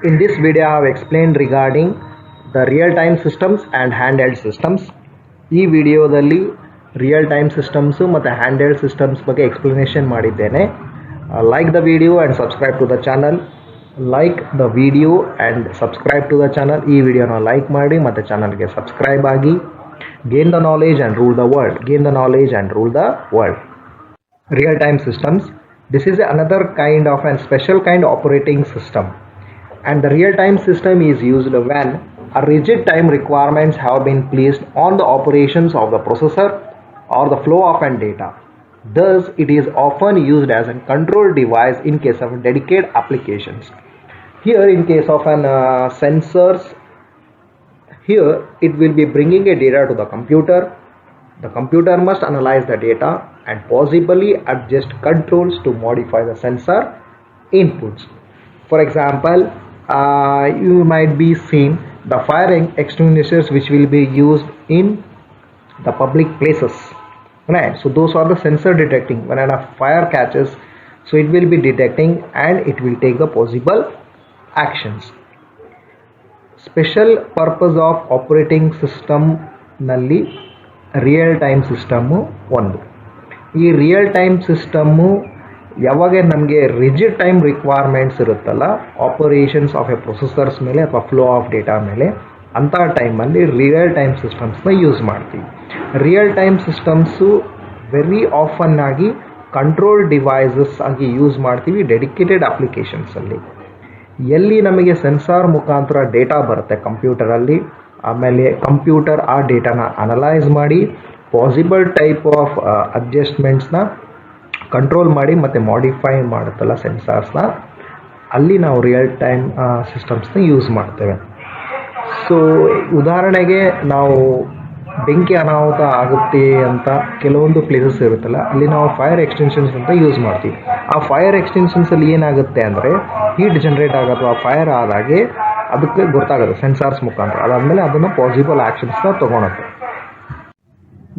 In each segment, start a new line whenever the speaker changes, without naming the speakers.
In this video I have explained regarding the real-time systems and handheld systems. ಈ ವಿಡಿಯೋದಲ್ಲಿ real time systems ಮತ್ತು handheld systems ಬಗ್ಗೆ explanation ಮಾಡಿದ್ದೇನೆ. Like the video and subscribe to the channel. Like the video and subscribe to the channel. ಈ ವಿಡಿಯೋನ like ಮಾಡಿ ಮತ್ತು ಚಾನಲ್ಗೆ ಸಬ್ಸ್ಕ್ರೈಬ್ ಆಗಿ. Gain the knowledge and rule the world. Gain the knowledge and rule the world. Real time systems. This is another kind of and special kind operating system, and the real time system is used when a rigid time requirements have been placed on the operations of the processor or the flow of an data. Thus it is often used as a control device in case of dedicated applications. Here in case of an sensors, here it will be bringing a data to the computer. The computer must analyze the data and possibly adjust controls to modify the sensor inputs. For example, you might be seen the fire extinguishers which will be used in the public places, right? So those are the sensor detecting. When a fire catches, so it will be detecting and it will take the possible actions. Special purpose of operating system nalli real time system ಒಂದು. ಈ real time system ಯಾವಾಗ ನಮಗೆ rigid time requirements ಇರುತ್ತಲ್ಲ operations of A processors ಮೇಲೆ ಅಥವಾ flow of data ಮೇಲೆ, ಅಂಥ ಟೈಮಲ್ಲಿ ರಿಯಲ್ ಟೈಮ್ ಸಿಸ್ಟಮ್ಸ್ನ ಯೂಸ್ ಮಾಡ್ತೀವಿ. Real time systems very often ಆಗಿ ಕಂಟ್ರೋಲ್ ಡಿವೈಸಸ್ ಆಗಿ ಯೂಸ್ ಮಾಡ್ತೀವಿ ಡೆಡಿಕೇಟೆಡ್ ಅಪ್ಲಿಕೇಶನ್ಸಲ್ಲಿ. ಎಲ್ಲಿ ನಮಗೆ ಸೆನ್ಸಾರ್ ಮುಖಾಂತರ ಡೇಟಾ ಬರುತ್ತೆ ಕಂಪ್ಯೂಟರಲ್ಲಿ, ಆಮೇಲೆ ಕಂಪ್ಯೂಟರ್ ಆ ಡೇಟಾನ ಅನಲೈಸ್ ಮಾಡಿ ಪಾಸಿಬಲ್ ಟೈಪ್ ಆಫ್ ಅಡ್ಜಸ್ಟ್ಮೆಂಟ್ಸ್ನ ಕಂಟ್ರೋಲ್ ಮಾಡಿ ಮತ್ತು ಮಾಡಿಫೈ ಮಾಡುತ್ತಲ್ಲ ಸೆನ್ಸಾರ್ಸ್ನ, ಅಲ್ಲಿ ನಾವು ರಿಯಲ್ ಟೈಮ್ ಸಿಸ್ಟಮ್ಸ್ನ ಯೂಸ್ ಮಾಡ್ತೇವೆ. ಸೊ ಉದಾಹರಣೆಗೆ ನಾವು ಬೆಂಕಿ ಅನಾಹುತ ಆಗುತ್ತೆ ಅಂತ ಕೆಲವೊಂದು ಪ್ಲೇಸಸ್ ಇರುತ್ತಲ್ಲ, ಅಲ್ಲಿ ನಾವು ಫೈರ್ ಎಕ್ಸ್ಟೆನ್ಷನ್ಸ್ ಅಂತ ಯೂಸ್ ಮಾಡ್ತೀವಿ. ಆ ಫೈರ್ ಎಕ್ಸ್ಟೆನ್ಷನ್ಸಲ್ಲಿ ಏನಾಗುತ್ತೆ ಅಂದರೆ ಹೀಟ್ ಜನರೇಟ್ ಆಗೋದು, ಆ ಫೈರ್ ಆದಾಗೆ ಅದಕ್ಕೆ ಗೊತ್ತಾಗುತ್ತೆ ಸೆನ್ಸಾರ್ಸ್ ಮುಖಾಂತರ. ಅದಾದಮೇಲೆ ಅದನ್ನು ಪಾಸಿಬಲ್ ಆ್ಯಕ್ಷನ್ಸ್ನ ತೊಗೊಳುತ್ತೆ.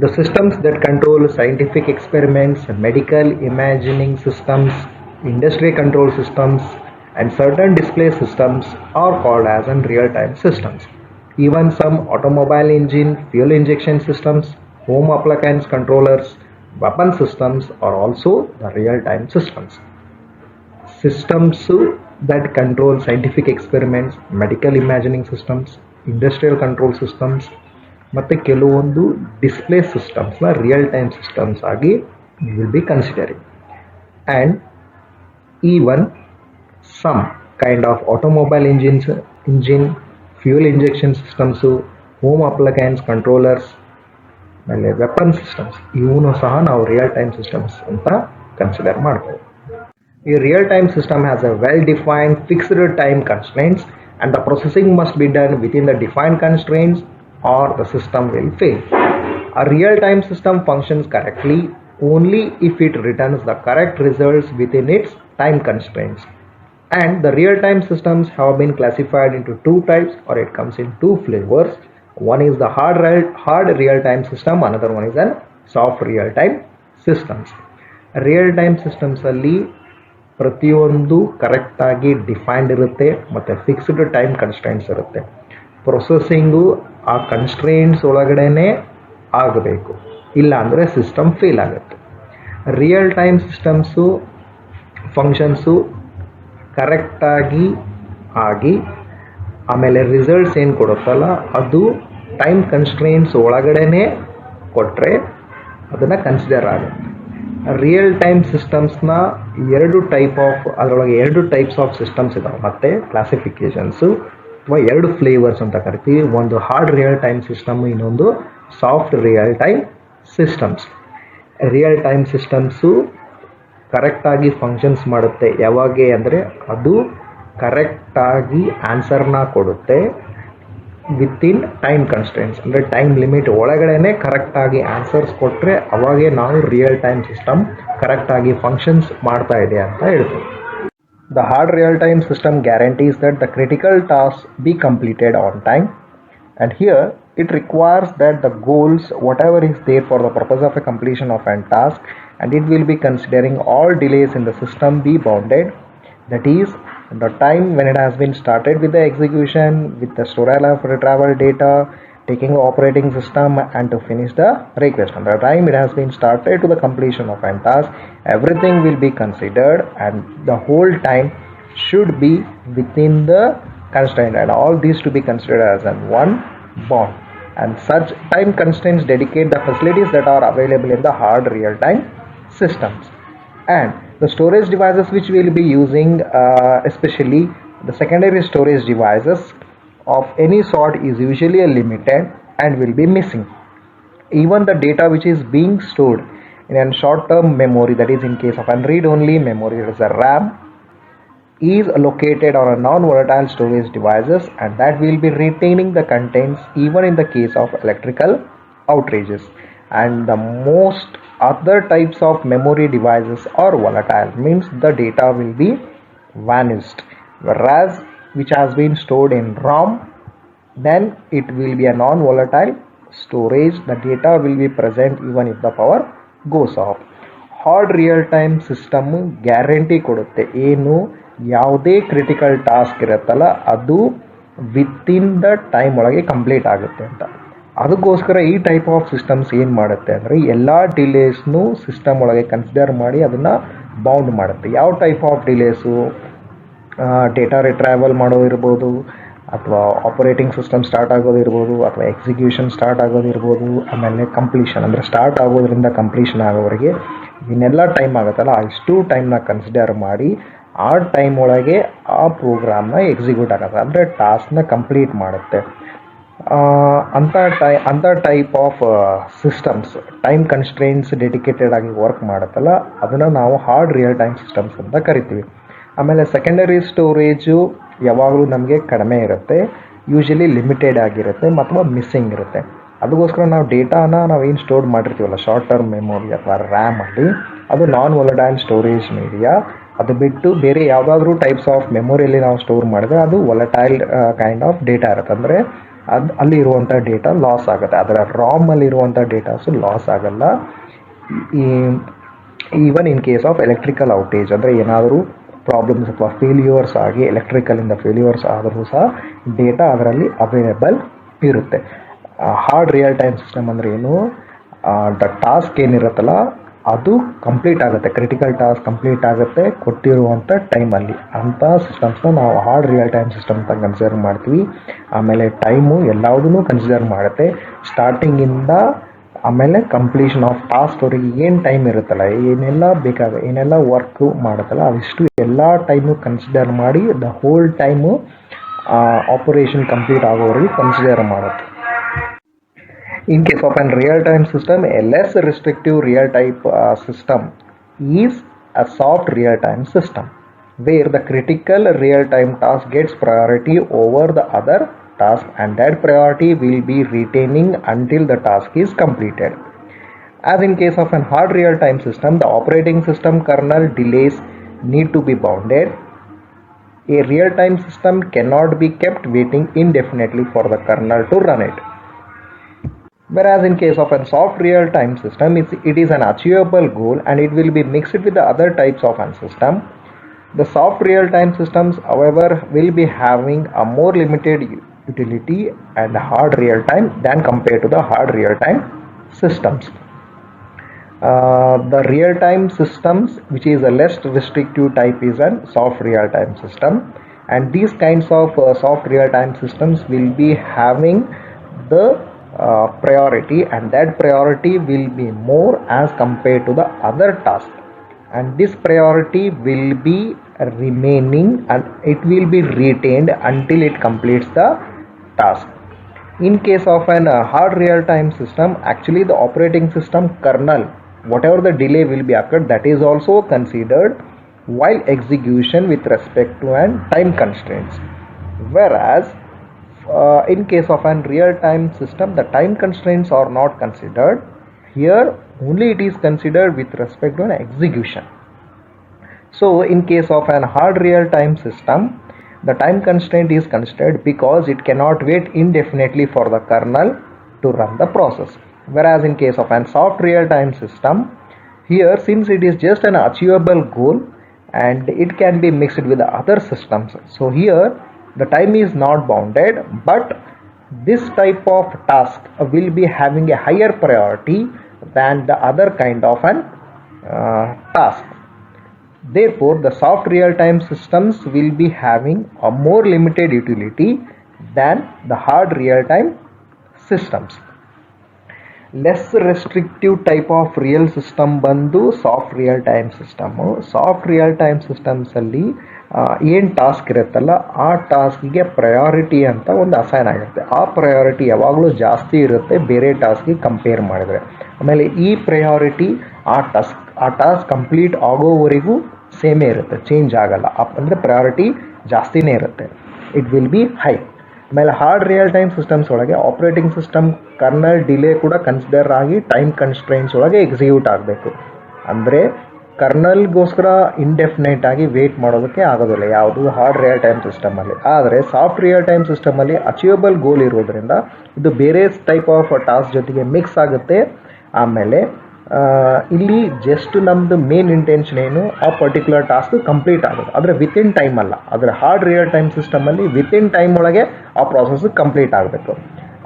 The systems that control scientific experiments, medical imagining systems, industry control systems and certain display systems are called as an real time systems. Even some automobile engine, fuel injection systems, home appliance controllers, weapon systems are also the real-time systems. Systems that control scientific experiments, medical imagining systems, industrial control systems, ಮತ್ತು ಕೆಲವೊಂದು display ಸಿಸ್ಟಮ್ಸ್ನ real time systems ಆಗಿ will be considering. And even some kind of automobile engine, fuel injection systems, home appliance controllers, ಆಮೇಲೆ weapon systems, ಇವನು ಸಹ ನಾವು real time systems ಅಂತ consider ಮಾಡ್ತೇವೆ. ಈ real time system has a well defined fixed time constraints and the processing must be done within the defined constraints or the system will fail. A real-time system functions correctly only if it returns the correct results within its time constraints. And the real-time systems have been classified into two types, or it comes in two flavors. One is the hard real-time system, another one is an soft real-time systems. Real-time systems ಅಲ್ಲಿ ಪ್ರತಿಯೊಂದು ಕರೆಕ್ಟಾಗಿ defined ಇರುತ್ತೆ ಮತ್ತು fixed time ಕನ್ಸ್ಟ್ರೈಂಟ್ಸ್ ಇರುತ್ತೆ. Processing ಆ ಕನ್ಸ್ಟ್ರೈಂಟ್ಸ್ ಒಳಗಡೆನೇ ಆಗಬೇಕು, ಇಲ್ಲ ಅಂದರೆ ಸಿಸ್ಟಮ್ ಫೇಲ್ ಆಗುತ್ತೆ. ರಿಯಲ್ ಟೈಮ್ ಸಿಸ್ಟಮ್ಸು ಫಂಕ್ಷನ್ಸು ಕರೆಕ್ಟಾಗಿ ಆಗಿ ಆಮೇಲೆ ರಿಸಲ್ಟ್ಸ್ ಏನು ಕೊಡುತ್ತಲ್ಲ ಅದು ಟೈಮ್ ಕನ್ಸ್ಟ್ರೈಂಟ್ಸ್ ಒಳಗಡೆನೇ ಕೊಟ್ಟರೆ ಅದನ್ನು ಕನ್ಸಿಡರ್ ಆಗುತ್ತೆ. ರಿಯಲ್ ಟೈಮ್ ಸಿಸ್ಟಮ್ಸ್ನ ಅದರೊಳಗೆ ಎರಡು ಟೈಪ್ಸ್ ಆಫ್ ಸಿಸ್ಟಮ್ಸ್ ಇದಾವೆ ಮತ್ತು ಕ್ಲಾಸಿಫಿಕೇಷನ್ಸು ಅಥವಾ ಎರಡು ಫ್ಲೇವರ್ಸ್ ಅಂತ ಕರಿತೀವಿ. ಒಂದು ಹಾರ್ಡ್ ರಿಯಲ್ ಟೈಮ್ ಸಿಸ್ಟಮ್, ಇನ್ನೊಂದು soft real time systems. Real time systems ಕರೆಕ್ಟಾಗಿ ಫಂಕ್ಷನ್ಸ್ ಮಾಡುತ್ತೆ ಯಾವಾಗ ಅಂದರೆ ಅದು ಕರೆಕ್ಟಾಗಿ ಆನ್ಸರ್ನ ಕೊಡುತ್ತೆ ವಿತಿನ್ ಟೈಮ್ ಕನ್ಸ್ಟ್ರೆಂಟ್ಸ್, ಅಂದರೆ ಟೈಮ್ ಲಿಮಿಟ್ ಒಳಗಡೆ ಕರೆಕ್ಟಾಗಿ ಆನ್ಸರ್ಸ್ ಕೊಟ್ಟರೆ ಅವಾಗೇ ನಾವು ರಿಯಲ್ ಟೈಮ್ ಸಿಸ್ಟಮ್ ಕರೆಕ್ಟಾಗಿ ಫಂಕ್ಷನ್ಸ್ ಮಾಡ್ತಾ ಇದೆ ಅಂತ ಹೇಳ್ತೀವಿ. The hard real-time system guarantees that the critical tasks be completed on time, and here it requires that the goals, whatever is there for the purpose of a completion of a task, and it will be considering all delays in the system be bounded. That is, the time when it has been started with the execution, with the storage of retrieval data, taking the operating system, and to finish the request. And the time it has been started to the completion of a task, everything will be considered, and the whole time should be within the constraint, and all these to be considered as an one bond. And such time constraints dedicate the facilities that are available in the hard real-time systems. And the storage devices which we will be using, especially the secondary storage devices of any sort, is usually limited and will be missing. Even the data which is being stored in a short-term memory, that is in case of a read-only memory, that is a RAM, is located on a non-volatile storage devices, and that will be retaining the contents even in the case of electrical outrages. And the most other types of memory devices are volatile, means the data will be vanished, whereas which has been stored in ROM, then it will be a non-volatile storage. The data will be present even if the power goes off. Hard real time system guarantee ಕೊಡುತ್ತೆ, ಏನು ಯಾವುದೇ critical task ಇರುತ್ತಲ್ಲ ಅದು within the time ಒಳಗೆ complete ಆಗುತ್ತೆ ಅಂತ. ಅದಕ್ಕೋಸ್ಕರ ಈ ಟೈಪ್ ಆಫ್ ಸಿಸ್ಟಮ್ಸ್ ಏನು ಮಾಡುತ್ತೆ ಅಂದರೆ ಎಲ್ಲ ಡಿಲೇಸ್ನು ಸಿಸ್ಟಮ್ ಒಳಗೆ ಕನ್ಸಿಡರ್ ಮಾಡಿ ಅದನ್ನು ಬೌಂಡ್ ಮಾಡುತ್ತೆ. ಯಾವ ಟೈಪ್ ಆಫ್ ಡಿಲೇಸು? ಡೇಟಾ ರಿಟ್ರೈವಲ್ ಮಾಡೋದಿರ್ಬೋದು, ಅಥವಾ ಆಪರೇಟಿಂಗ್ ಸಿಸ್ಟಮ್ ಸ್ಟಾರ್ಟ್ ಆಗೋದಿರ್ಬೋದು, ಅಥವಾ ಎಕ್ಸಿಕ್ಯೂಷನ್ ಸ್ಟಾರ್ಟ್ ಆಗೋದಿರ್ಬೋದು, ಆಮೇಲೆ ಕಂಪ್ಲೀಷನ್ ಅಂದರೆ ಸ್ಟಾರ್ಟ್ ಆಗೋದ್ರಿಂದ ಕಂಪ್ಲೀಷನ್ ಆಗೋವರೆಗೆ ಇನ್ನೆಲ್ಲ ಟೈಮ್ ಆಗುತ್ತಲ್ಲ, ಇಷ್ಟು ಟೈಮ್ನ ಕನ್ಸಿಡರ್ ಮಾಡಿ ಆ ಟೈಮ್ ಒಳಗೆ ಆ ಪ್ರೋಗ್ರಾಮ್ನ ಎಕ್ಸಿಕ್ಯೂಟ್ ಆಗುತ್ತೆ, ಅಂದರೆ ಟಾಸ್ಕ್ನ ಕಂಪ್ಲೀಟ್ ಮಾಡುತ್ತೆ. ಅಂಥ type of systems time constraints dedicated ಆಗಿ ವರ್ಕ್ ಮಾಡುತ್ತಲ್ಲ, ಅದನ್ನು ನಾವು ಹಾರ್ಡ್ ರಿಯಲ್ ಟೈಮ್ ಸಿಸ್ಟಮ್ಸ್ ಅಂತ ಕರಿತೀವಿ. ಆಮೇಲೆ ಸೆಕೆಂಡರಿ ಸ್ಟೋರೇಜು ಯಾವಾಗಲೂ ನಮಗೆ ಕಡಿಮೆ ಇರುತ್ತೆ, ಯೂಶಲಿ ಲಿಮಿಟೆಡ್ ಆಗಿರುತ್ತೆ ಅಥವಾ ಮಿಸ್ಸಿಂಗ್ ಇರುತ್ತೆ. ಅದಕ್ಕೋಸ್ಕರ ನಾವು ಡೇಟಾನ ನಾವೇನು ಸ್ಟೋರ್ ಮಾಡಿರ್ತೀವಲ್ಲ ಶಾರ್ಟ್ ಟರ್ಮ್ ಮೆಮೊರಿ ಅಥವಾ ರ್ಯಾಮಲ್ಲಿ, ಅದು ನಾನ್ ವೊಲಟೈಲ್ ಸ್ಟೋರೇಜ್ ಮೀಡಿಯಾ. ಅದು ಬಿಟ್ಟು ಬೇರೆ ಯಾವುದಾದ್ರೂ ಟೈಪ್ಸ್ ಆಫ್ ಮೆಮೊರಿಯಲ್ಲಿ ನಾವು ಸ್ಟೋರ್ ಮಾಡಿದ್ರೆ ಅದು ವೊಲಟೈಲ್ ಕೈಂಡ್ ಆಫ್ ಡೇಟಾ ಇರುತ್ತೆ, ಅಂದರೆ ಅಲ್ಲಿರುವಂಥ ಡೇಟಾ ಲಾಸ್ ಆಗುತ್ತೆ. ಅದರ ರಾಮಲ್ಲಿರುವಂಥ ಡೇಟಾಸು ಲಾಸ್ ಆಗಲ್ಲ. Even in case of electrical outage, ಅಂದರೆ ಏನಾದರೂ ಪ್ರಾಬ್ಲಮ್ಸ್ ಅಥವಾ ಫೇಲ್ಯೂರ್ಸ್ ಆಗಿ ಎಲೆಕ್ಟ್ರಿಕಲಿಂದ ಫೇಲ್ಯೂರ್ಸ್ ಆದರೂ ಸಹ ಡೇಟಾ ಅದರಲ್ಲಿ ಅವೈಲೇಬಲ್ ಇರುತ್ತೆ. ಹಾರ್ಡ್ ರಿಯಲ್ ಟೈಮ್ ಸಿಸ್ಟಮ್ ಅಂದರೆ ಏನು? ದ ಟಾಸ್ಕ್ ಏನಿರುತ್ತಲ್ಲ ಅದು ಕಂಪ್ಲೀಟ್ ಆಗುತ್ತೆ, ಕ್ರಿಟಿಕಲ್ ಟಾಸ್ಕ್ ಕಂಪ್ಲೀಟ್ ಆಗುತ್ತೆ ಕೊಟ್ಟಿರುವಂಥ ಟೈಮಲ್ಲಿ. ಅಂಥ ಸಿಸ್ಟಮ್ಸ್ನ ನಾವು ಹಾರ್ಡ್ ರಿಯಲ್ ಟೈಮ್ ಸಿಸ್ಟಮ್ ಅಂತ ಕನ್ಸಿಡರ್ ಮಾಡ್ತೀವಿ. ಆಮೇಲೆ ಟೈಮು ಎಲ್ಲದನ್ನೂ ಕನ್ಸಿಡರ್ ಮಾಡುತ್ತೆ, ಸ್ಟಾರ್ಟಿಂಗಿಂದ ಆಮೇಲೆ ಕಂಪ್ಲೀಷನ್ ಆಫ್ ಟಾಸ್ಕ್ವರೆಗೆ ಏನು ಟೈಮ್ ಇರುತ್ತಲ್ಲ, ಏನೆಲ್ಲ ವರ್ಕು ಮಾಡುತ್ತಲ್ಲ ಅದಿಷ್ಟು ಎಲ್ಲ ಟೈಮು ಕನ್ಸಿಡರ್ ಮಾಡಿ the whole time operation complete ಆಗೋವರೆಗೆ ಕನ್ಸಿಡರ್ ಮಾಡುತ್ತೆ. In case of a real-time system, a less restrictive real-time system is a soft real-time system, where the critical real-time task gets priority over the other task, and that priority will be retaining until the task is completed. As in case of a hard real-time system, the operating system kernel delays need to be bounded. A real-time system cannot be kept waiting indefinitely for the kernel to run it. Whereas in case of a soft real-time system, it is an achievable goal and it will be mixed with the other types of a system. The soft real-time systems, however, will be having a more limited utility and hard real-time than compared to the hard real-time systems. The real-time systems, which is a less restrictive type, is a soft real-time system, and these kinds of soft real-time systems will be having the priority, and that priority will be more as compared to the other task, and this priority will be remaining and it will be retained until it completes the task. In case of an hard real-time system, actually the operating system kernel, whatever the delay will be occurred, that is also considered while execution with respect to an time constraints. Whereas in case of an real-time system, the time constraints are not considered. Here only it is considered with respect to an execution. So in case of an hard real-time system, the time constraint is considered because it cannot wait indefinitely for the kernel to run the process. Whereas in case of an soft real-time system, here since it is just an achievable goal, and it can be mixed with other systems. So here the time is not bounded, but this type of task will be having a higher priority than the other kind of an task. Therefore, the soft real-time systems will be having a more limited utility than the hard real-time systems. Less restrictive type of real system bandu soft real time system. Soft real time systems alli ಏನು task ಇರುತ್ತಲ್ಲ ಆ ಟಾಸ್ಕಿಗೆ priority ಅಂತ ಒಂದು assign ಆಗಿರುತ್ತೆ. ಆ priority ಯಾವಾಗಲೂ ಜಾಸ್ತಿ ಇರುತ್ತೆ ಬೇರೆ ಟಾಸ್ಕಿಗೆ ಕಂಪೇರ್ ಮಾಡಿದರೆ. ಆಮೇಲೆ ಈ ಪ್ರಯಾರಿಟಿ ಆ ಟಾಸ್ಕ್ ಕಂಪ್ಲೀಟ್ ಆಗೋವರೆಗೂ ಸೇಮೇ ಇರುತ್ತೆ, ಚೇಂಜ್ ಆಗಲ್ಲ. ಅಂದರೆ ಪ್ರಯಾರಿಟಿ ಜಾಸ್ತಿನೇ ಇರುತ್ತೆ. It will be high. ಆಮೇಲೆ ಹಾರ್ಡ್ ರಿಯಲ್ ಟೈಮ್ ಸಿಸ್ಟಮ್ಸ್ ಒಳಗೆ ಆಪ್ರೇಟಿಂಗ್ ಸಿಸ್ಟಮ್ ಕರ್ನಲ್ ಡಿಲೇ ಕೂಡ ಕನ್ಸಿಡರ್ ಆಗಿ ಟೈಮ್ ಕನ್ಸ್ಟ್ರೈನ್ಸ್ ಒಳಗೆ ಎಕ್ಸಿಕ್ಯೂಟ್ ಆಗಬೇಕು. ಅಂದರೆ ಕರ್ನಲ್ಗೋಸ್ಕರ ಇಂಡೆಫಿನೈಟ್ ಆಗಿ ವೇಟ್ ಮಾಡೋದಕ್ಕೆ ಆಗೋದಿಲ್ಲ ಯಾವುದು ಹಾರ್ಡ್ ರಿಯಲ್ ಟೈಮ್ ಸಿಸ್ಟಮಲ್ಲಿ. ಆದರೆ ಸಾಫ್ಟ್ ರಿಯಲ್ ಟೈಮ್ ಸಿಸ್ಟಮಲ್ಲಿ ಅಚೀವಬಲ್ ಗೋಲ್ ಇರೋದ್ರಿಂದ ಇದು ಬೇರೆ ಟೈಪ್ ಆಫ್ ಟಾಸ್ಕ್ ಜೊತೆಗೆ ಮಿಕ್ಸ್ ಆಗುತ್ತೆ. ಆಮೇಲೆ ಇಲ್ಲಿ ಜಸ್ಟ್ ನಮ್ಮದು ಮೇನ್ ಇಂಟೆನ್ಷನ್ ಏನು, ಆ ಪರ್ಟಿಕ್ಯುಲರ್ ಟಾಸ್ಕ್ ಕಂಪ್ಲೀಟ್ ಆಗೋದು. ಆದರೆ ವಿತಿನ್ ಟೈಮ್ ಅಲ್ಲ. ಆದರೆ ಹಾರ್ಡ್ ರಿಯಲ್ ಟೈಮ್ ಸಿಸ್ಟಮಲ್ಲಿ ವಿತಿನ್ ಟೈಮ್ ಒಳಗೆ ಆ ಪ್ರಾಸೆಸ್ ಕಂಪ್ಲೀಟ್ ಆಗಬೇಕು.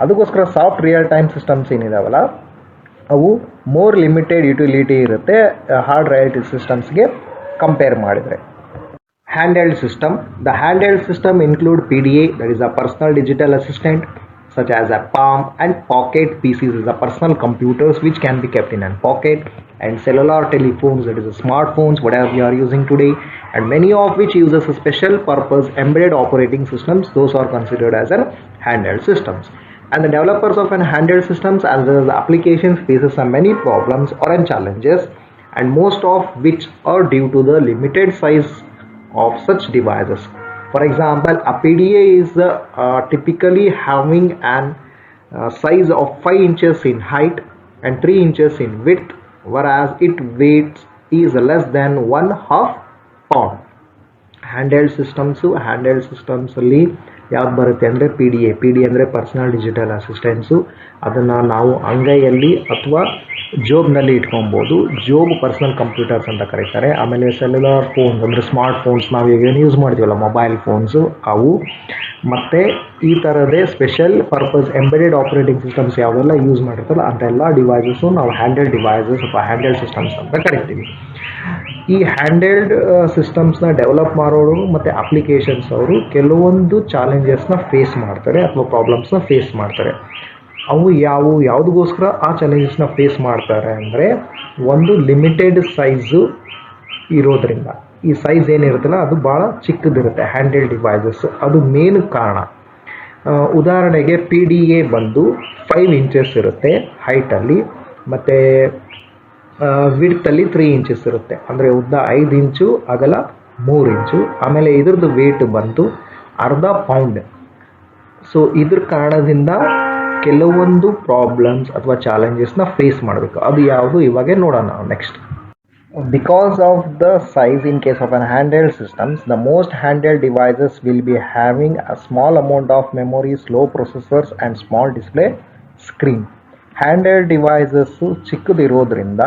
ಅದಕ್ಕೋಸ್ಕರ ಸಾಫ್ಟ್ ರಿಯಲ್ ಟೈಮ್ ಸಿಸ್ಟಮ್ಸ್ ಏನಿದಾವಲ್ಲ ಅವು ಮೋರ್ ಲಿಮಿಟೆಡ್ ಯುಟಿಲಿಟಿ ಇರುತ್ತೆ ಹಾರ್ಡ್ ರಿಯಲ್ ಟೈಮ್ ಸಿಸ್ಟಮ್ಸ್ಗೆ ಕಂಪೇರ್ ಮಾಡಿದರೆ. Handheld system. The handheld system include PDA, that is a personal digital assistant, such as a palm, and pocket PCs is a personal computers which can be kept in a pocket, and cellular telephones, that is a smartphones whatever we are using today, and many of which uses a special purpose embedded operating systems. Those are considered as an handheld systems. And the developers of an handheld systems as well as the applications faces some many problems or challenges, and most of which are due to the limited size of such devices. For example, a PDA is typically having an size of 5 inches in height and 3 inches in width, whereas its weight is less than 1/2 pound. Handheld systems ಅಲ್ಲಿ ಯಾವ್ದು ಬರುತ್ತೆ ಅಂದರೆ P D ಅಂದರೆ personal digital assistance. ಅದನ್ನು ನಾವು ಅಂಗೈಯಲ್ಲಿ ಅಥವಾ ಜೋಬ್ನಲ್ಲಿ ಇಟ್ಕೊಬೋದು. ಜೋಬ್ personal computers ಅಂತ ಕರೀತಾರೆ. ಆಮೇಲೆ ಸೆಲ್ಯುಲಾರ್ ಫೋನ್ಸ್ ಅಂದರೆ ಸ್ಮಾರ್ಟ್ ಫೋನ್ಸ್ ನಾವು ಈಗ ಏನು ಯೂಸ್ ಮಾಡ್ತೀವಲ್ಲ ಮೊಬೈಲ್ ಫೋನ್ಸು ಅವು. ಮತ್ತು ಈ ಥರದೇ special purpose embedded operating systems ಯಾವೆಲ್ಲ ಯೂಸ್ ಮಾಡಿರ್ತಾರಲ್ಲ ಅಂಥ ಎಲ್ಲ ಡಿವೈಸಸ್ಸು ನಾವು ಹ್ಯಾಂಡ್ಹೆಲ್ಡ್ ಡಿವೈಸಸ್ ಅಥವಾ ಹ್ಯಾಂಡ್ಹೆಲ್ಡ್ ಸಿಸ್ಟಮ್ಸ್ ಅಂತ ಕರಿತೀವಿ. ಈ ಹ್ಯಾಂಡ್ಹೆಲ್ಡ್ ಸಿಸ್ಟಮ್ಸ್ನ ಡೆವಲಪ್ ಮಾಡೋರು ಮತ್ತು ಅಪ್ಲಿಕೇಶನ್ಸ್ ಅವರು ಕೆಲವೊಂದು ಚಾಲೆಂಜಸ್ನ ಫೇಸ್ ಮಾಡ್ತಾರೆ ಅಥವಾ ಪ್ರಾಬ್ಲಮ್ಸ್ನ ಫೇಸ್ ಮಾಡ್ತಾರೆ. ಅವು ಯಾವುದಕ್ಕೋಸ್ಕರ ಆ ಚಾಲೆಂಜಸ್ನ ಫೇಸ್ ಮಾಡ್ತಾರೆ ಅಂದರೆ, ಒಂದು ಲಿಮಿಟೆಡ್ ಸೈಜು ಇರೋದ್ರಿಂದ. ಈ ಸೈಜ್ ಏನಿರುತ್ತಲ್ಲ ಅದು ಭಾಳ ಚಿಕ್ಕದಿರುತ್ತೆ ಹ್ಯಾಂಡ್ಹೆಲ್ಡ್ ಡಿವೈಸಸ್, ಅದು ಮೇನ್ ಕಾರಣ. ಉದಾಹರಣೆಗೆ PDA ಬಂದು 5 ಇಂಚಸ್ ಇರುತ್ತೆ ಹೈಟಲ್ಲಿ, ಮತ್ತು ವಿಡ್ತಲ್ಲಿ 3 ಇಂಚಸ್ ಇರುತ್ತೆ. ಅಂದರೆ ಉದ್ದ 5 ಇಂಚು, ಅಗಲ 3 ಇಂಚು. ಆಮೇಲೆ ಇದ್ರದ್ದು ವೇಟ್ ಬಂದು 1/2 ಪೌಂಡ್. ಸೊ ಇದ್ರ ಕಾರಣದಿಂದ ಕೆಲವೊಂದು ಪ್ರಾಬ್ಲಮ್ಸ್ ಅಥವಾ ಚಾಲೆಂಜಸ್ನ ಫೇಸ್ ಮಾಡಬೇಕು. ಅದು ಯಾವುದು ಇವಾಗೆ ನೋಡೋಣ next. Because of the size in case of an handheld systems, the most handheld devices will be having a small amount of memory, slow processors and small display screen. Handheld devices ಚಿಕ್ಕದಿರೋದ್ರಿಂದ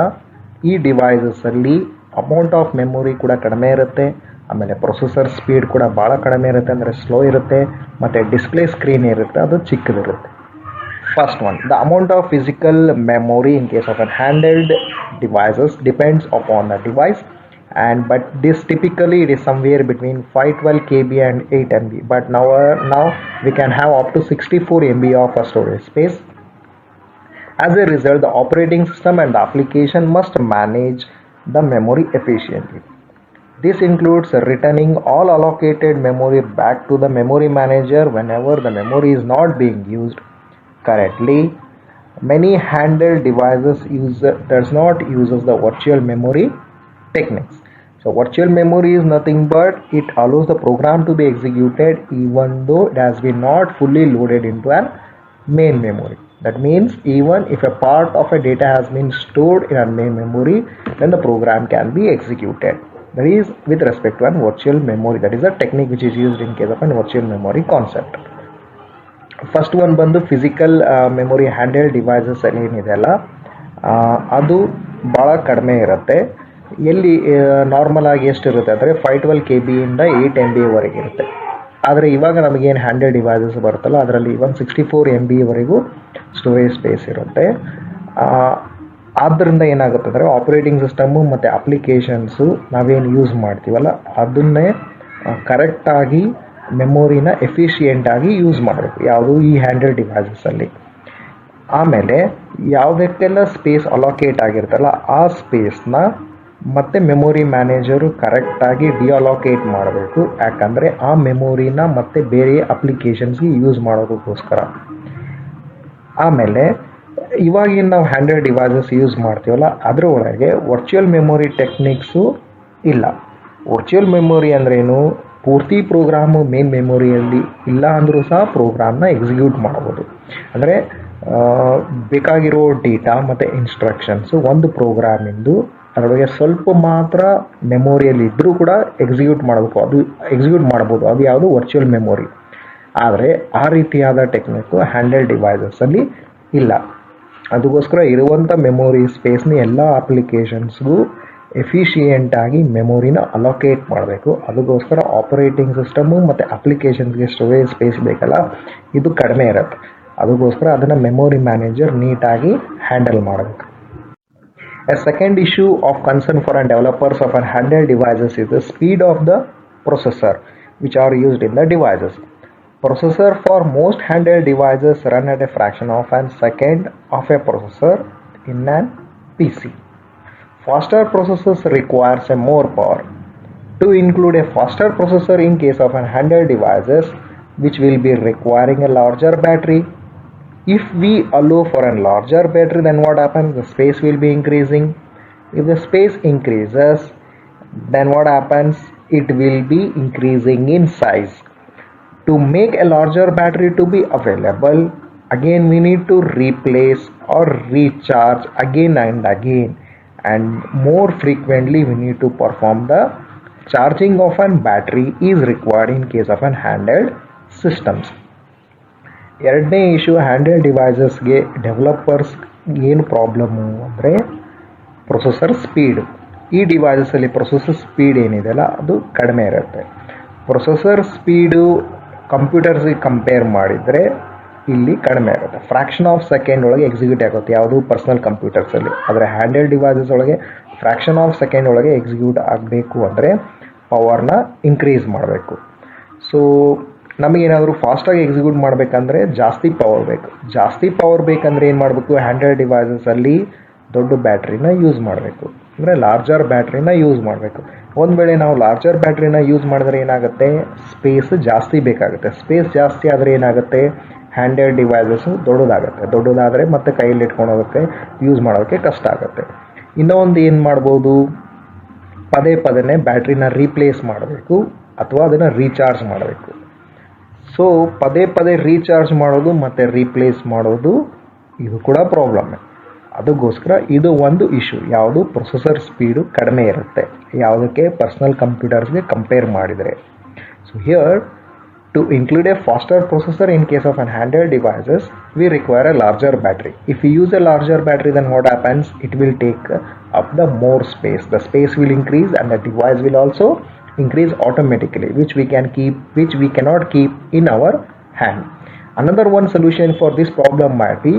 ಈ ಡಿವೈಸಸ್ಸಲ್ಲಿ amount of memory ಕೂಡ ಕಡಿಮೆ ಇರುತ್ತೆ. ಆಮೇಲೆ processor speed ಕೂಡ ಭಾಳ ಕಡಿಮೆ ಇರುತ್ತೆ, ಅಂದರೆ ಸ್ಲೋ ಇರುತ್ತೆ. ಮತ್ತು ಡಿಸ್ಪ್ಲೇ ಸ್ಕ್ರೀನ್ ಇರುತ್ತೆ, ಅದು ಚಿಕ್ಕದಿರುತ್ತೆ. First one, the amount of physical memory in case of a handheld devices depends upon the device, but this typically it is somewhere between 512 KB and 8 MB. But now we can have up to 64 MB of storage space. As a result, the operating system and the application must manage the memory efficiently. This includes returning all allocated memory back to the memory manager whenever the memory is not being used correctly. Many handheld devices does not uses the virtual memory techniques. So virtual memory is nothing but it allows the program to be executed even though it has been not fully loaded into an main memory. That means even if a part of a data has been stored in a main memory, then the program can be executed. That is with respect to an virtual memory. That is a technique which is used in case of a virtual memory concept. First one ಬಂದು physical memory handheld devices ಏನಿದೆ ಅಲ್ಲ ಅದು ಭಾಳ ಕಡಿಮೆ ಇರುತ್ತೆ. ಎಲ್ಲಿ normal ಆಗಿ ಎಷ್ಟಿರುತ್ತೆ ಅಂದರೆ 512 KB ಇಂದ 8 MB ವರೆಗೆ ಇರುತ್ತೆ. ಆದರೆ ಇವಾಗ ನಮಗೇನು ಹ್ಯಾಂಡೆಲ್ ಡಿವೈಸಸ್ ಬರುತ್ತಲ್ಲ ಅದರಲ್ಲಿ 164 MB ವರೆಗೂ ಸ್ಟೋರೇಜ್ ಸ್ಪೇಸ್ ಇರುತ್ತೆ. ಆದ್ದರಿಂದ ಏನಾಗುತ್ತೆ ಅಂದರೆ ಆಪ್ರೇಟಿಂಗ್ ಸಿಸ್ಟಮು ಮತ್ತು ಅಪ್ಲಿಕೇಶನ್ಸು ನಾವೇನು ಯೂಸ್ ಮಾಡ್ತೀವಲ್ಲ ಅದನ್ನೇ ಕರೆಕ್ಟಾಗಿ ಮೆಮೊರಿನ ಎಫಿಷಿಯೆಂಟಾಗಿ ಯೂಸ್ ಮಾಡಬೇಕು, ಯಾವುದು ಈ ಹ್ಯಾಂಡೆಲ್ ಡಿವೈಸಸ್ಸಲ್ಲಿ. ಆಮೇಲೆ ಯಾವುದಕ್ಕೆಲ್ಲ ಸ್ಪೇಸ್ ಅಲೋಕೇಟ್ ಆಗಿರುತ್ತಲ್ಲ ಆ ಸ್ಪೇಸ್ನ ಮತ್ತು ಮೆಮೊರಿ ಮ್ಯಾನೇಜರು ಕರೆಕ್ಟಾಗಿ ಡಿಅಲೋಕೇಟ್ ಮಾಡಬೇಕು, ಯಾಕಂದರೆ ಆ ಮೆಮೊರಿನ ಮತ್ತು ಬೇರೆ ಅಪ್ಲಿಕೇಶನ್ಸ್ಗೆ ಯೂಸ್ ಮಾಡೋದಕ್ಕೋಸ್ಕರ. ಆಮೇಲೆ ಇವಾಗಿನ ನಾವು ಹ್ಯಾಂಡ್ರೆಡ್ ಡಿವೈಸಸ್ ಯೂಸ್ ಮಾಡ್ತೀವಲ್ಲ ಅದರೊಳಗೆ ವರ್ಚುವಲ್ ಮೆಮೊರಿ ಟೆಕ್ನಿಕ್ಸು ಇಲ್ಲ. ವರ್ಚುವಲ್ ಮೆಮೊರಿ ಅಂದ್ರೇನು, ಪೂರ್ತಿ ಪ್ರೋಗ್ರಾಮು ಮೇನ್ ಮೆಮೊರಿಯಲ್ಲಿ ಇಲ್ಲ ಅಂದರೂ ಸಹ ಪ್ರೋಗ್ರಾಮ್ನ ಎಕ್ಸಿಕ್ಯೂಟ್ ಮಾಡ್ಬೋದು. ಅಂದರೆ ಬೇಕಾಗಿರೋ ಡೇಟಾ ಮತ್ತು ಇನ್ಸ್ಟ್ರಕ್ಷನ್ಸು ಒಂದು ಪ್ರೋಗ್ರಾಮಿಂದು ಅದರೊಳಗೆ ಸ್ವಲ್ಪ ಮಾತ್ರ ಮೆಮೊರಿಯಲ್ಲಿ ಇದ್ದರೂ ಕೂಡ ಎಕ್ಸಿಕ್ಯೂಟ್ ಮಾಡ್ಬೋದು. ಅದು ಯಾವುದು ವರ್ಚುವಲ್ ಮೆಮೊರಿ. ಆದರೆ ಆ ರೀತಿಯಾದ ಟೆಕ್ನಿಕ್ಕು ಹ್ಯಾಂಡೆಲ್ ಡಿವೈಸಸ್ಸಲ್ಲಿ ಇಲ್ಲ. ಅದಕ್ಕೋಸ್ಕರ ಇರುವಂಥ ಮೆಮೊರಿ ಸ್ಪೇಸ್ನ ಎಲ್ಲ ಅಪ್ಲಿಕೇಶನ್ಸ್ಗೂ ಎಫಿಷಿಯೆಂಟಾಗಿ ಮೆಮೊರಿನ ಅಲೋಕೇಟ್ ಮಾಡಬೇಕು. ಅದಕ್ಕೋಸ್ಕರ ಆಪರೇಟಿಂಗ್ ಸಿಸ್ಟಮು ಮತ್ತು ಅಪ್ಲಿಕೇಶನ್ಸ್ಗೆ ಸ್ಟೋರೇಜ್ ಸ್ಪೇಸ್ ಬೇಕಲ್ಲ, ಇದು ಕಡಿಮೆ ಇರುತ್ತೆ. ಅದಕ್ಕೋಸ್ಕರ ಅದನ್ನು ಮೆಮೊರಿ ಮ್ಯಾನೇಜರ್ ನೀಟಾಗಿ ಹ್ಯಾಂಡಲ್ ಮಾಡಬೇಕು. A second issue of concern for developers of handheld devices is the speed of the processor which are used in the devices. Processor for most handheld devices run at a fraction of a second of a processor in an PC. Faster processors requires a more power. To include a faster processor in case of handheld devices which will be requiring a larger battery. If we allow for a larger battery, then what happens? The space will be increasing. If the space increases, then what happens? It will be increasing in size. To make a larger battery to be available, again we need to replace or recharge again and again, and more frequently we need to perform the charging of a battery is required in case of an handheld systems. ಎರಡನೇ issue hundred ಡಿವೈಸಸ್ಗೆ developers ಏನು problem ಅಂದರೆ processor speed. ಈ ಡಿವೈಸಸ್ಸಲ್ಲಿ processor speed ಏನಿದೆಯಲ್ಲ ಅದು ಕಡಿಮೆ ಇರುತ್ತೆ. Processor speed ಕಂಪ್ಯೂಟರ್ಸಿಗೆ compare ಮಾಡಿದರೆ ಇಲ್ಲಿ ಕಡಿಮೆ ಇರುತ್ತೆ. ಫ್ರ್ಯಾಕ್ಷನ್ ಆಫ್ ಸೆಕೆಂಡ್ ಒಳಗೆ ಎಕ್ಸಿಕ್ಯೂಟ್ ಆಗುತ್ತೆ ಯಾವುದು ಪರ್ಸನಲ್ ಕಂಪ್ಯೂಟರ್ಸಲ್ಲಿ. ಆದರೆ ಹ್ಯಾಂಡ್ರೆಡ್ ಡಿವೈಸಸ್ ಒಳಗೆ ಫ್ರ್ಯಾಕ್ಷನ್ ಆಫ್ ಸೆಕೆಂಡ್ ಒಳಗೆ ಎಕ್ಸಿಕ್ಯೂಟ್ ಆಗಬೇಕು ಅಂದರೆ ಪವರ್ನ ಇನ್ಕ್ರೀಸ್ ಮಾಡಬೇಕು. ಸೊ ನಮಗೇನಾದರೂ ಫಾಸ್ಟಾಗಿ ಎಕ್ಸಿಕ್ಯೂಟ್ ಮಾಡಬೇಕಂದ್ರೆ ಜಾಸ್ತಿ ಪವರ್ ಬೇಕು. ಜಾಸ್ತಿ ಪವರ್ ಬೇಕಂದರೆ ಏನು ಮಾಡಬೇಕು, ಹ್ಯಾಂಡ್ರೆಡ್ ಡಿವೈಸಸಲ್ಲಿ ದೊಡ್ಡ ಬ್ಯಾಟ್ರಿನ ಯೂಸ್ ಮಾಡಬೇಕು, ಅಂದರೆ ಲಾರ್ಜರ್ ಬ್ಯಾಟ್ರಿನ ಯೂಸ್ ಮಾಡಬೇಕು. ಒಂದು ವೇಳೆ ನಾವು ಲಾರ್ಜರ್ ಬ್ಯಾಟ್ರಿನ ಯೂಸ್ ಮಾಡಿದ್ರೆ ಏನಾಗುತ್ತೆ, ಸ್ಪೇಸ್ ಜಾಸ್ತಿ ಬೇಕಾಗುತ್ತೆ. ಸ್ಪೇಸ್ ಜಾಸ್ತಿ ಆದರೆ ಏನಾಗುತ್ತೆ, ಹ್ಯಾಂಡ್ರೆಡ್ ಡಿವೈಸಸ್ಸು ದೊಡ್ಡದಾದರೆ ಮತ್ತೆ ಕೈಯಲ್ಲಿ ಇಟ್ಕೊಂಡು ಹೋಗೋಕ್ಕೆ ಯೂಸ್ ಮಾಡೋಕ್ಕೆ ಕಷ್ಟ ಆಗುತ್ತೆ. ಇನ್ನೊಂದು ಏನು ಮಾಡ್ಬೋದು, ಪದೇ ಬ್ಯಾಟ್ರಿನ ರೀಪ್ಲೇಸ್ ಮಾಡಬೇಕು ಅಥವಾ ಅದನ್ನು ರೀಚಾರ್ಜ್ ಮಾಡಬೇಕು. ಸೊ ಪದೇ ರೀಚಾರ್ಜ್ ಮಾಡೋದು ಮತ್ತು ರೀಪ್ಲೇಸ್ ಮಾಡೋದು ಇದು ಕೂಡ ಪ್ರಾಬ್ಲಮ್ಮೆ. ಅದಕ್ಕೋಸ್ಕರ ಇದು ಒಂದು ಇಶ್ಯೂ, ಯಾವುದು ಪ್ರೊಸೆಸರ್ ಸ್ಪೀಡು ಕಡಿಮೆ ಇರುತ್ತೆ ಯಾವುದಕ್ಕೆ, ಪರ್ಸನಲ್ ಕಂಪ್ಯೂಟರ್ಸ್ಗೆ ಕಂಪೇರ್ ಮಾಡಿದರೆ. So here to include a faster processor in case of handheld devices we require a larger battery. If we use a larger battery, then what happens, it will take up the more space. The space will increase and the device will also increase automatically, which we cannot keep in our hand. Another one solution for this problem might be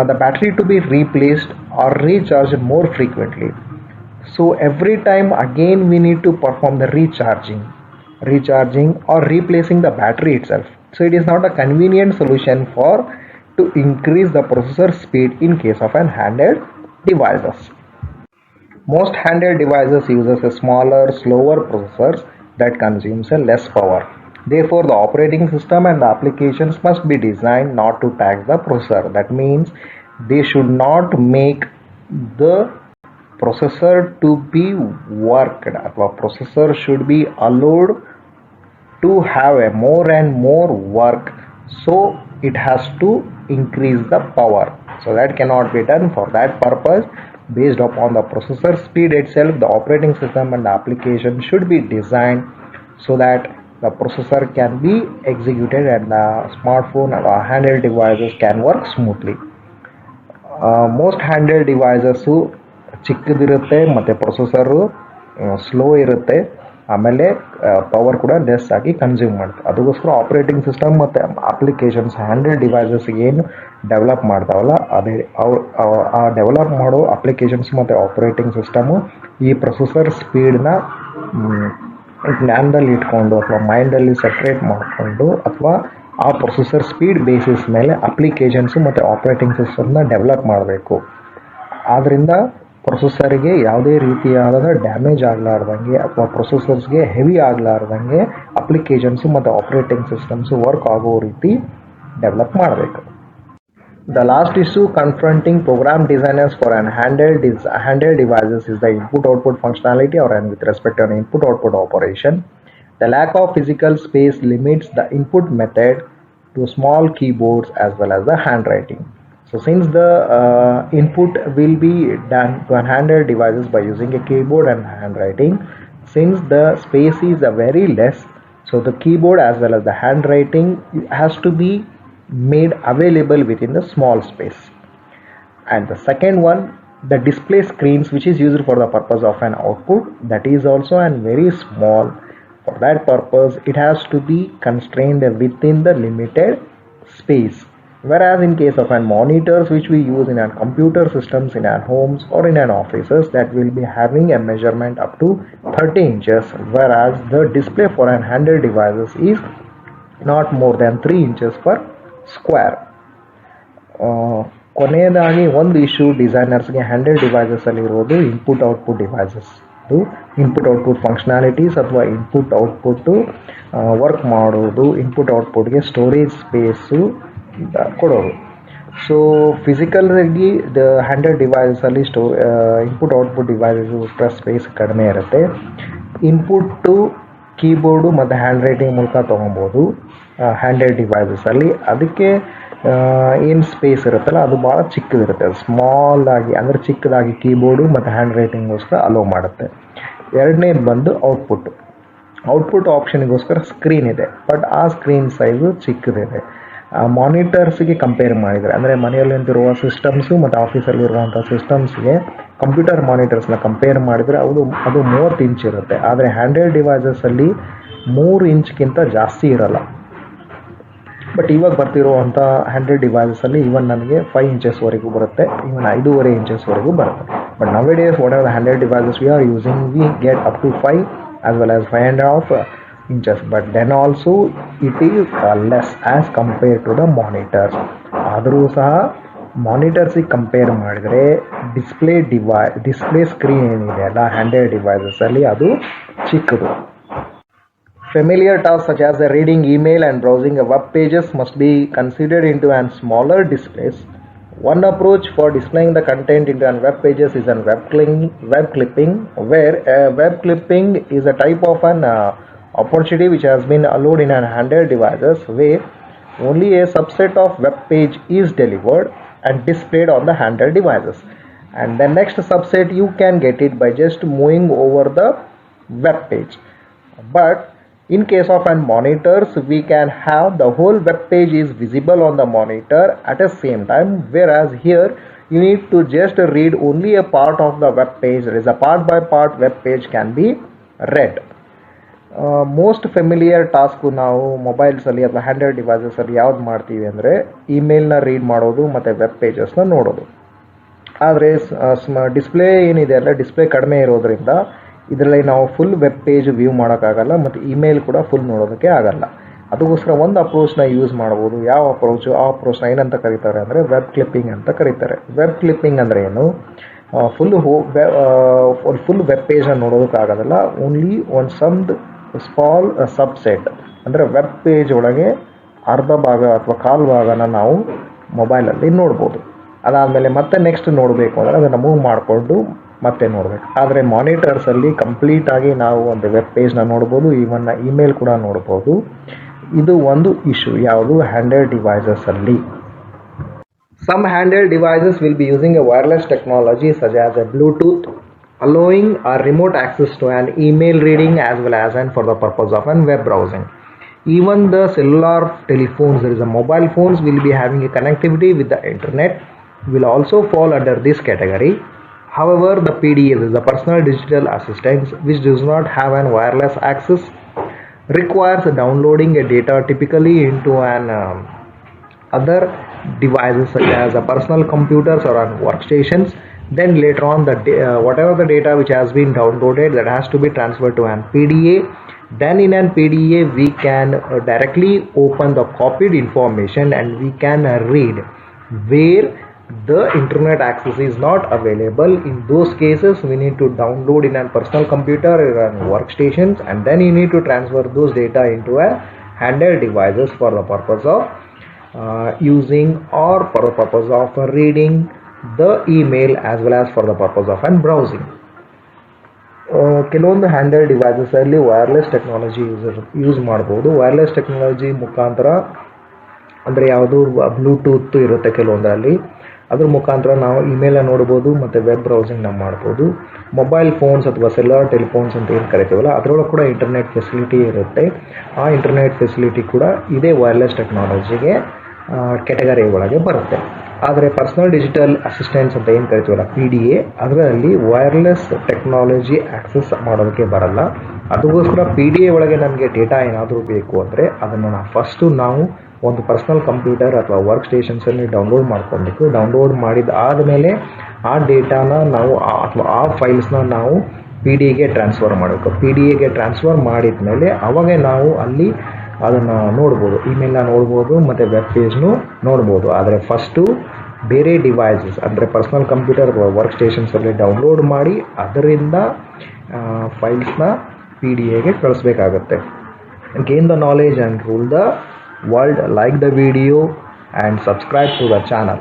the battery to be replaced or recharged more frequently. So every time again we need to perform the recharging or replacing the battery itself. So it is not a convenient solution to increase the processor speed in case of an handheld devices. Most handheld devices uses a smaller, slower processors that consumes a less power. Therefore, the operating system and the applications must be designed not to tax the processor. That means they should not make the processor to be worked. Or processor should be allowed to have a more and more work. So it has to increase the power. So that cannot be done. For that purpose, based upon the processor speed itself, the operating system and the application should be designed so that the processor can be executed and the smartphone or handheld devices can work smoothly. Most handheld devices ಚಿಕ್ಕದಿರುತ್ತೆ ಮತ್ತು processor slow ಇರುತ್ತೆ, ಆಮೇಲೆ power ಕೂಡ less ಆಗಿ consume ಮಾಡುತ್ತೆ. ಅದಕ್ಕೋಸ್ಕರ operating system ಮತ್ತು applications hundred devices ಏನು develop ಮಾಡ್ತಾವಲ್ಲ ಅದೇ ಆ ಡೆವಲಪ್ ಮಾಡೋ ಅಪ್ಲಿಕೇಶನ್ಸ್ ಮತ್ತು ಆಪ್ರೇಟಿಂಗ್ ಸಿಸ್ಟಮು ಈ ಪ್ರೊಸೆಸರ್ ಸ್ಪೀಡ್ನ ಜ್ಞಾನದಲ್ಲಿ ಇಟ್ಕೊಂಡು ಅಥವಾ ಮೈಂಡಲ್ಲಿ ಸೆಪ್ರೇಟ್ ಮಾಡಿಕೊಂಡು ಅಥವಾ ಆ ಪ್ರೊಸೆಸರ್ ಸ್ಪೀಡ್ ಬೇಸಿಸ್ ಮೇಲೆ ಅಪ್ಲಿಕೇಶನ್ಸು ಮತ್ತು ಆಪ್ರೇಟಿಂಗ್ ಸಿಸ್ಟಮ್ನ ಡೆವಲಪ್ ಮಾಡಬೇಕು. ಆದ್ದರಿಂದ ಪ್ರೊಸೆಸರ್ಗೆ ಯಾವುದೇ ರೀತಿಯಾದ ಡ್ಯಾಮೇಜ್ ಆಗಲಾರ್ದಂಗೆ ಅಥವಾ ಪ್ರೊಸೆಸರ್ಸ್ಗೆ ಹೆವಿ ಆಗಲಾರ್ದಂಗೆ ಅಪ್ಲಿಕೇಶನ್ಸು ಮತ್ತು ಆಪ್ರೇಟಿಂಗ್ ಸಿಸ್ಟಮ್ಸು ವರ್ಕ್ ಆಗೋ ರೀತಿ ಡೆವಲಪ್ ಮಾಡಬೇಕು. The last issue confronting program designers for an handheld devices is the input-output functionality or with respect to an input-output operation. The lack of physical space limits the input method to small keyboards as well as the handwriting. So since the input will be done to an handheld devices by using a keyboard and handwriting, since the space is very less, so the keyboard as well as the handwriting has to be made available within the small space. And the second one, the display screens which is used for the purpose of an output, that is also an very small. For that purpose it has to be constrained within the limited space, whereas in case of an monitors which we use in our computer systems in our homes or in our offices, that will be having a measurement up to 30 inches, whereas the display for an handheld devices is not more than 3 inches per square. ಕೊನೆಯದಾಗಿ ಒಂದು issue ಡಿಸೈನರ್ಸ್ಗೆ handheld ಡಿವೈಸಸಲ್ಲಿ ಇರೋದು input output devices. ಅದು input output functionalities ಅಥವಾ input output work ಮಾಡೋದು, input ಔಟ್ಪುಟ್ಗೆ storage space ಕೊಡೋದು. ಸೊ ಫಿಸಿಕಲಾಗಿ ಹ್ಯಾಂಡ್ರೆಡ್ ಡಿವೈಸಲ್ಲಿ ಇನ್ಪುಟ್ ಔಟ್ಪುಟ್ ಡಿವೈಸಸ್ ಸ್ಪೇಸ್ ಕಡಿಮೆ ಇರುತ್ತೆ. ಇನ್ಪುಟ್ಟು ಕೀಬೋರ್ಡು ಮತ್ತು ಹ್ಯಾಂಡ್ ರೈಟಿಂಗ್ ಮೂಲಕ ತೊಗೊಬೋದು ಹ್ಯಾಂಡ್ರೆಡ್ ಡಿವೈಸಸಲ್ಲಿ. ಅದಕ್ಕೆ ಏನು ಸ್ಪೇಸ್ ಇರುತ್ತಲ್ಲ ಅದು ಭಾಳ ಚಿಕ್ಕದಿರುತ್ತೆ, ಸ್ಮಾಲ್ ಆಗಿ ಅಂದರೆ ಚಿಕ್ಕದಾಗಿ ಕೀಬೋರ್ಡು ಮತ್ತು ಹ್ಯಾಂಡ್ ರೈಟಿಂಗ್ಗೋಸ್ಕರ ಅಲೋ ಮಾಡುತ್ತೆ. ಎರಡನೇದು ಬಂದು ಔಟ್ಪುಟ್ ಆಪ್ಷನ್ಗೋಸ್ಕರ ಸ್ಕ್ರೀನ್ ಇದೆ, ಬಟ್ ಆ ಸ್ಕ್ರೀನ್ ಸೈಜು ಚಿಕ್ಕದಿದೆ. ಮಾನಿಟರ್ಸ್ಗೆ ಕಂಪೇರ್ ಮಾಡಿದರೆ ಅಂದರೆ ಮನೆಯಲ್ಲಿ ನಿಂತಿರುವ ಸಿಸ್ಟಮ್ಸು ಮತ್ತು ಆಫೀಸಲ್ಲಿರುವಂಥ ಸಿಸ್ಟಮ್ಸ್ಗೆ ಕಂಪ್ಯೂಟರ್ ಮಾನಿಟರ್ಸ್ನ ಕಂಪೇರ್ ಮಾಡಿದರೆ ಅದು 30 ಇಂಚ್ ಇರುತ್ತೆ. ಆದರೆ ಹ್ಯಾಂಡ್ರೆಡ್ ಡಿವೈಸಸಲ್ಲಿ 3 ಇಂಚ್ಗಿಂತ ಜಾಸ್ತಿ ಇರಲ್ಲ. ಬಟ್ ಇವಾಗ ಬರ್ತಿರುವಂಥ ಹ್ಯಾಂಡ್ರೆಡ್ ಡಿವೈಸಸಲ್ಲಿ ಇವನ್ ನನಗೆ 5 ಇಂಚಸ್ವರೆಗೂ ಬರುತ್ತೆ, ಇವನ್ 5.5 ಇಂಚಸ್ವರೆಗೂ ಬರುತ್ತೆ. But nowadays what are the hundred devices we are using, we get up to 5 as well as 5.5 inches, but then also it is less as compared to the monitors. ಆದರೂ ಸಹ ಮಾನಿಟರ್ಸಿಗೆ compare ಮಾಡಿದರೆ display screen ಏನಿದೆ ಅಲ್ಲ hundred ಡಿವೈಸಸಲ್ಲಿ ಅದು ಚಿಕ್ಕದು. Familiar tasks such as reading email and browsing web pages must be considered into an smaller displays. One approach for displaying the content into an web pages is an web clipping, where web clipping is a type of an opportunity which has been allowed in an handheld devices, where only a subset of web page is delivered and displayed on the handheld devices, and the next subset you can get it by just moving over the web page. But in case of an monitors, we can have the whole web page is visible on the monitor at the same time, whereas here you need to just read only a part of the web page. There is a part by part web page can be read. Most familiar task ನಾವು ಮೊಬೈಲ್ಸಲ್ಲಿ ಅಥವಾ hundred ಡಿವೈಸಸಲ್ಲಿ ಯಾವ್ದು ಮಾಡ್ತೀವಿ ಅಂದರೆ ಇಮೇಲ್ನ read ಮಾಡೋದು ಮತ್ತು web ಪೇಜಸ್ನ ನೋಡೋದು. ಆದರೆ display ಏನಿದೆ ಅಲ್ಲ, ಡಿಸ್ಪ್ಲೇ ಕಡಿಮೆ ಇರೋದ್ರಿಂದ ಇದರಲ್ಲಿ ನಾವು ಫುಲ್ ವೆಬ್ ಪೇಜ್ ವ್ಯೂ ಮಾಡೋಕ್ಕಾಗಲ್ಲ ಮತ್ತು ಇಮೇಲ್ ಕೂಡ ಫುಲ್ ನೋಡೋದಕ್ಕೆ ಆಗಲ್ಲ. ಅದಕ್ಕೋಸ್ಕರ ಒಂದು ಅಪ್ರೋಚ್ನ ಯೂಸ್ ಮಾಡ್ಬೋದು. ಯಾವ ಅಪ್ರೋಚು? ಆ ಅಪ್ರೋಚ್ನ ಏನಂತ ಕರೀತಾರೆ ಅಂದರೆ ವೆಬ್ ಕ್ಲಿಪ್ಪಿಂಗ್ ಅಂತ ಕರೀತಾರೆ. ವೆಬ್ ಕ್ಲಿಪ್ಪಿಂಗ್ ಅಂದರೆ ಏನು? ಫುಲ್ ವೆಬ್ ಪೇಜನ್ನು ನೋಡೋದಕ್ಕಾಗೋದಲ್ಲ, ಓನ್ಲಿ ಒಂದು ಸ್ಮಾಲ್ ಸಬ್ಸೆಟ್ ಅಂದರೆ ವೆಬ್ ಪೇಜ್ ಒಳಗೆ ಅರ್ಧ ಭಾಗ ಅಥವಾ ಕಾಲು ಭಾಗನ ನಾವು ಮೊಬೈಲಲ್ಲಿ ನೋಡ್ಬೋದು. ಅದಾದಮೇಲೆ ಮತ್ತೆ ನೆಕ್ಸ್ಟ್ ನೋಡಬೇಕು ಅಂದರೆ ಅದನ್ನು ಮೂವ್ ಮಾಡಿಕೊಂಡು ಮತ್ತೆ ನೋಡಬೇಕು. ಆದರೆ ಮಾನಿಟರ್ಸಲ್ಲಿ ಕಂಪ್ಲೀಟಾಗಿ ನಾವು ಒಂದು ವೆಬ್ ಪೇಜ್ನ ನೋಡ್ಬೋದು, ಈವನ್ ಇಮೇಲ್ ಕೂಡ ನೋಡ್ಬೋದು. ಇದು ಒಂದು ಇಶ್ಯೂ ಯಾವುದು hundred ಡಿವೈಸಸಲ್ಲಿ. Some handheld devices will be using a wireless technology such as a Bluetooth, allowing a remote access to an email reading as well as for the purpose of an web browsing. Even the cellular telephones, there is a mobile phones will be having a connectivity with the internet, will also fall under this category. However, the PDA, the personal digital assistants, which does not have an wireless access, requires downloading a data typically into an other devices such as personal computers or on workstations. Then later on, whatever the data which has been downloaded, that has to be transferred to an PDA. Then in an PDA we can directly open the copied information and we can read. Where the internet access is not available, in those cases we need to download in a personal computer or on workstations, and then you need to transfer those data into a handheld devices for the purpose of using, or for the purpose of reading the email, as well as for the purpose of browsing. ಕೆಲವೊಂದು handle devices ಅಲ್ಲಿ wireless technology use ಮಾಡ್ಬೋದು. Wireless technology ಮುಖಾಂತರ ಅಂದರೆ ಯಾವುದು Bluetooth ಇರುತ್ತೆ ಕೆಲವೊಂದರಲ್ಲಿ, ಅದ್ರ ಮುಖಾಂತರ ನಾವು ಇಮೇಲ್ ನೋಡ್ಬೋದು ಮತ್ತು ವೆಬ್ ಬ್ರೌಸಿಂಗ್ ನಾವು ಮಾಡ್ಬೋದು. ಮೊಬೈಲ್ ಫೋನ್ಸ್ ಅಥವಾ ಸೆಲ್ಯುಲರ್ ಟೆಲಿಫೋನ್ಸ್ ಅಂತ ಏನು ಕರಿತೀವಲ್ಲ, ಅದರೊಳಗೆ ಕೂಡ ಇಂಟರ್ನೆಟ್ ಫೆಸಿಲಿಟಿ ಇರುತ್ತೆ. ಆ ಇಂಟರ್ನೆಟ್ ಫೆಸಿಲಿಟಿ ಕೂಡ ಇದೇ ವೈರ್ಲೆಸ್ ಟೆಕ್ನಾಲಜಿಗೆ ಕೆಟಗರಿ ಒಳಗೆ ಬರುತ್ತೆ. ಆದರೆ ಪರ್ಸನಲ್ ಡಿಜಿಟಲ್ ಅಸಿಸ್ಟೆಂಟ್ಸ್ ಅಂತ ಏನು ಕರಿತೀವಲ್ಲ PDA, ಅದರಲ್ಲಿ ವೈರ್ಲೆಸ್ ಟೆಕ್ನಾಲಜಿ ಆಕ್ಸೆಸ್ ಮಾಡೋದಕ್ಕೆ ಬರಲ್ಲ. ಅದಕ್ಕೋಸ್ಕರ PDA ಒಳಗೆ ನಮಗೆ ಡೇಟಾ ಏನಾದರೂ ಬೇಕು ಅಂದರೆ ಅದನ್ನು ನಾವು ಒಂದು ಪರ್ಸನಲ್ ಕಂಪ್ಯೂಟರ್ ಅಥವಾ ವರ್ಕ್ ಸ್ಟೇಷನ್ಸಲ್ಲಿ ಡೌನ್ಲೋಡ್ ಮಾಡ್ಕೊಬೇಕು. ಡೌನ್ಲೋಡ್ ಆದಮೇಲೆ ಆ ಡೇಟಾನ ನಾವು ಅಥವಾ ಆ ಫೈಲ್ಸ್ನ ನಾವು PDAಗೆ ಟ್ರಾನ್ಸ್ಫರ್ ಮಾಡಬೇಕು. PDAಗೆ ಟ್ರಾನ್ಸ್ಫರ್ ಮಾಡಿದ ಮೇಲೆ ಅವಾಗ ನಾವು ಅಲ್ಲಿ ಅದನ್ನು ನೋಡ್ಬೋದು, ಇಮೇಲ್ನ ನೋಡ್ಬೋದು ಮತ್ತು ವೆಬ್ ಪೇಜ್ನು ನೋಡ್ಬೋದು. ಆದರೆ ಫಸ್ಟು ಬೇರೆ ಡಿವೈಸಸ್ ಅಂದರೆ ಪರ್ಸನಲ್ ಕಂಪ್ಯೂಟರ್ ಅಥವಾ ವರ್ಕ್ ಸ್ಟೇಷನ್ಸಲ್ಲಿ ಡೌನ್ಲೋಡ್ ಮಾಡಿ ಅದರಿಂದ ಫೈಲ್ಸ್ನ PDAಗೆ ಕಳಿಸ್ಬೇಕಾಗತ್ತೆ. Gain the knowledge and rule the world. Like the video and subscribe to the channel.